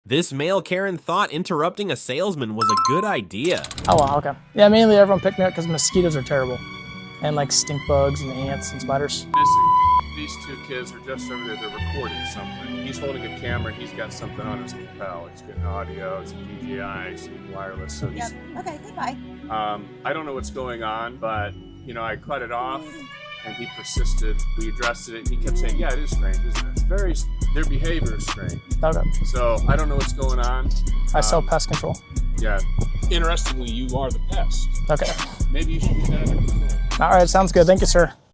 This male Karen thought interrupting a salesman was a good idea. Oh, wow, okay. Yeah, mainly everyone picked me up because mosquitoes are terrible. And like stink bugs and ants and spiders. These two kids are just over there, they're recording something. He's holding a camera, he's got something on his lapel. He's getting audio, it's DJI, it's wireless. So he's, Okay, goodbye. I don't know what's going on, but you know, I cut it off and he persisted. We addressed it and he kept saying, yeah, it is strange, isn't it? It's their behavior is strange. Okay. So I don't know what's going on. I sell pest control. Yeah. Interestingly, you are the pest. Okay. Maybe you should get that under control. All right, sounds good. Thank you, sir.